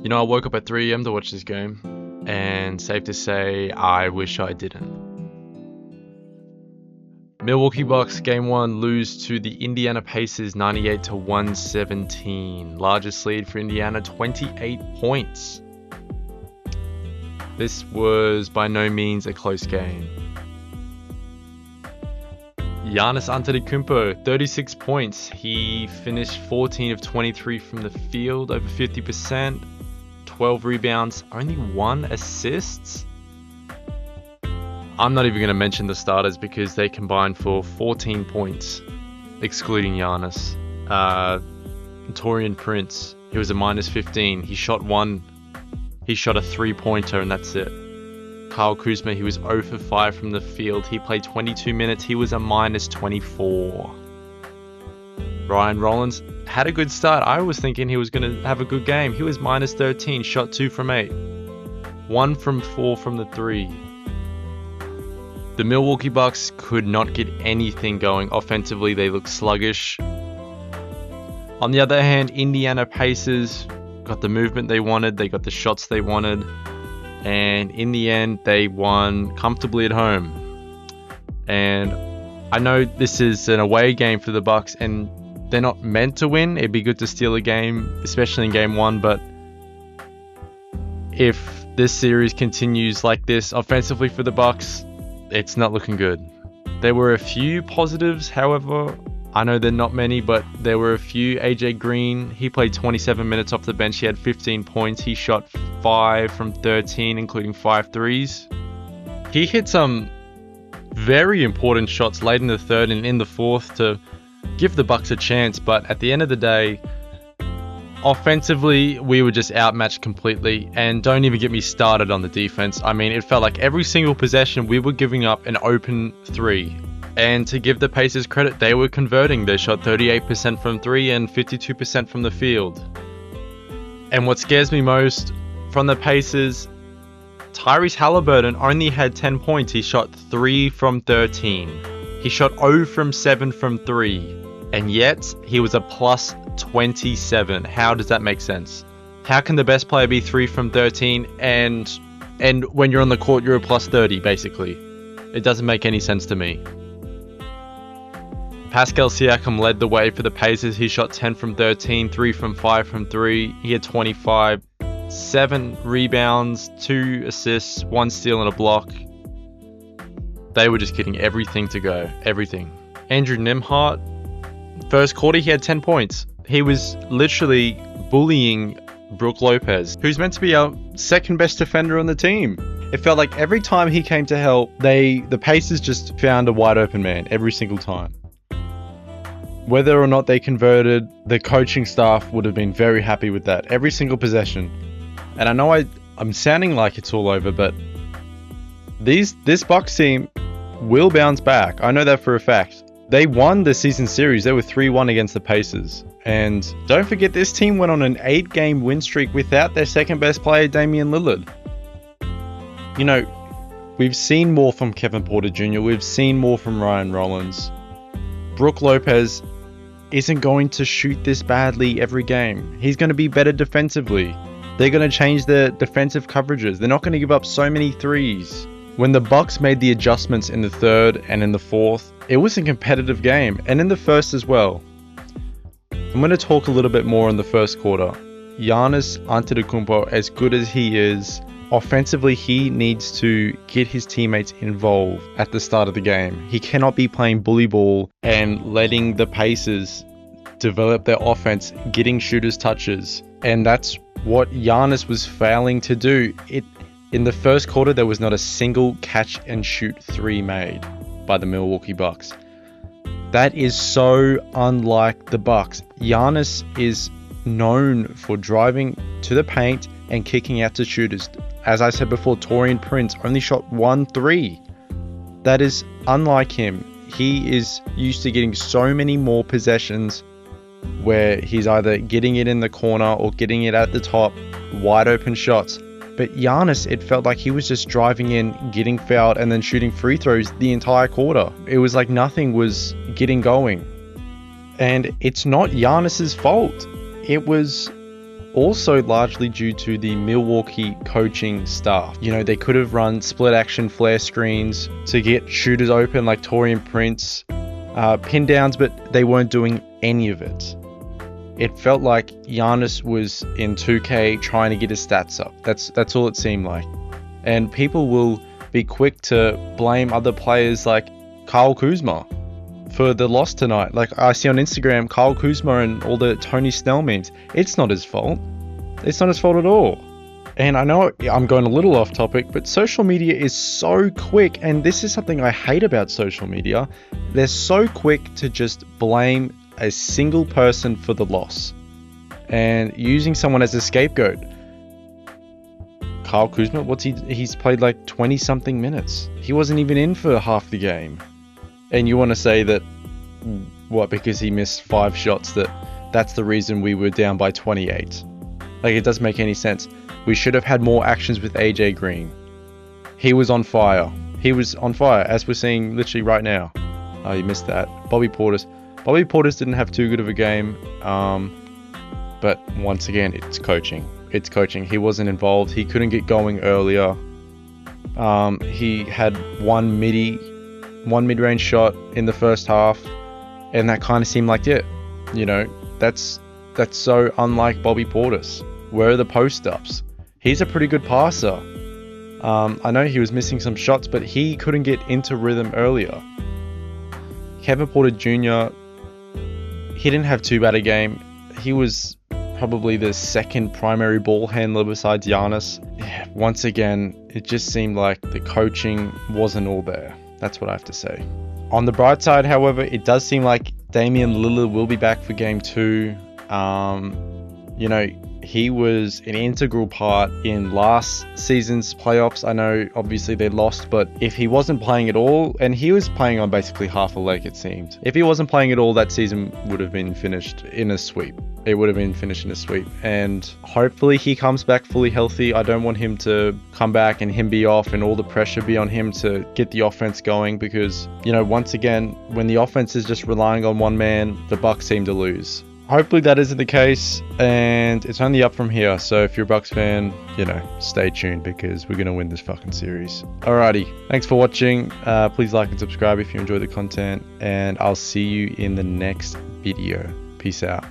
You know, I woke up at 3 a.m. to watch this game, and safe to say, I wish I didn't. Milwaukee Bucks game 1 lose to the Indiana Pacers 98-117. Largest lead for Indiana, 28 points. This was by no means a close game. Giannis Antetokounmpo, 36 points. He finished 14 of 23 from the field, over 50%. 12 rebounds, only 1 assist. I'm not even going to mention the starters because they combined for 14 points, excluding Giannis. Taurean Prince, he was a minus 15. He shot a 3-pointer and that's it. Kyle Kuzma, he was 0 for 5 from the field. He played 22 minutes. He was a minus 24. Ryan Rollins had a good start. I was thinking he was going to have a good game. He was minus 13, shot 2 from 8. 1 from 4 from the 3. The Milwaukee Bucks could not get anything going. Offensively, they looked sluggish. On the other hand, Indiana Pacers got the movement they wanted. They got the shots they wanted. And in the end, they won comfortably at home. And I know this is an away game for the Bucks, and they're not meant to win. It'd be good to steal a game, especially in game 1. But if this series continues like this offensively for the Bucks, it's not looking good. There were a few positives, however. I know they're not many, but there were a few. AJ Green, he played 27 minutes off the bench. He had 15 points. He shot 5 from 13, including 5 threes. He hit some very important shots late in the third and in the fourth to give the Bucks a chance, but at the end of the day, offensively, we were just outmatched completely. And don't even get me started on the defense. I mean, it felt like every single possession we were giving up an open 3. And to give the Pacers credit, they were converting. They shot 38% from 3 and 52% from the field. And what scares me most from the Pacers, Tyrese Halliburton only had 10 points. He shot 3 from 13. He shot 0 from 7 from 3. And yet, he was a plus 27. How does that make sense? How can the best player be 3 from 13 and when you're on the court, you're a plus 30, basically? It doesn't make any sense to me. Pascal Siakam led the way for the Pacers. He shot 10 from 13, 3 from 5 from 3. He had 25, 7 rebounds, 2 assists, 1 steal and a block. They were just getting everything to go. Everything. Andrew Nembhard, first quarter, he had 10 points. He was literally bullying Brook Lopez, who's meant to be our second best defender on the team. It felt like every time he came to help, the Pacers just found a wide open man every single time. Whether or not they converted, the coaching staff would have been very happy with that. Every single possession. And I know I'm sounding like it's all over, but this Bucks team will bounce back. I know that for a fact. They won the season series. They were 3-1 against the Pacers. And don't forget, this team went on an 8-game win streak without their second best player, Damian Lillard. You know, we've seen more from Kevin Porter Jr. We've seen more from Ryan Rollins. Brook Lopez isn't going to shoot this badly every game. He's going to be better defensively. They're going to change their defensive coverages. They're not going to give up so many threes. When the Bucks made the adjustments in the third and in the fourth, it was a competitive game, and in the first as well. I'm going to talk a little bit more in the first quarter. Giannis Antetokounmpo, as good as he is, offensively, he needs to get his teammates involved at the start of the game. He cannot be playing bully ball and letting the Pacers develop their offense, getting shooters touches. And that's what Giannis was failing to do. In the first quarter, there was not a single catch and shoot 3 made by the Milwaukee Bucks. That is so unlike the Bucks. Giannis is known for driving to the paint and kicking out to shooters. As I said before, Taurean Prince only shot 1 3. That is unlike him. He is used to getting so many more possessions where he's either getting it in the corner or getting it at the top, wide open shots. But Giannis, it felt like he was just driving in, getting fouled, and then shooting free throws the entire quarter. It was like nothing was getting going. And it's not Giannis's fault. It was also largely due to the Milwaukee coaching staff. You know, they could have run split action flare screens to get shooters open like Taurean Prince, pin downs, but they weren't doing any of it. It felt like Giannis was in 2K trying to get his stats up. That's all it seemed like. And people will be quick to blame other players like Kyle Kuzma for the loss tonight. Like I see on Instagram, Kyle Kuzma and all the Tony Snell memes. It's not his fault. It's not his fault at all. And I know I'm going a little off topic, but social media is so quick, and this is something I hate about social media. They're so quick to just blame a single person for the loss and using someone as a scapegoat. Kyle Kuzma, he's played like 20 something minutes. He wasn't even in for half the game. And you want to say that, what, because he missed 5 shots, that's the reason we were down by 28. Like, it doesn't make any sense. We should have had more actions with AJ Green. He was on fire. He was on fire, as we're seeing literally right now. Oh, you missed that. Bobby Portis didn't have too good of a game. But once again, it's coaching. It's coaching. He wasn't involved. He couldn't get going earlier. He had one mid-range shot in the first half, and that kind of seemed like it. You know, that's so unlike Bobby Portis. Where are the post-ups? He's a pretty good passer. I know he was missing some shots, but he couldn't get into rhythm earlier. Kevin Porter Jr., he didn't have too bad a game. He was probably the second primary ball handler besides Giannis. Once again, it just seemed like the coaching wasn't all there. That's what I have to say. On the bright side, however, it does seem like Damian Lillard will be back for game 2. You know, he was an integral part in last season's playoffs. I know obviously they lost, but if he wasn't playing at all, and he was playing on basically half a leg it seemed. If he wasn't playing at all, that season would have been finished in a sweep. It would have been finished in a sweep. And hopefully he comes back fully healthy. I don't want him to come back and him be off and all the pressure be on him to get the offense going, because, you know, once again, when the offense is just relying on one man, the Bucks seem to lose. Hopefully that isn't the case, and it's only up from here. So if you're a Bucks fan, you know, stay tuned, because we're going to win this fucking series. Alrighty, thanks for watching. Please like and subscribe if you enjoy the content, and I'll see you in the next video. Peace out.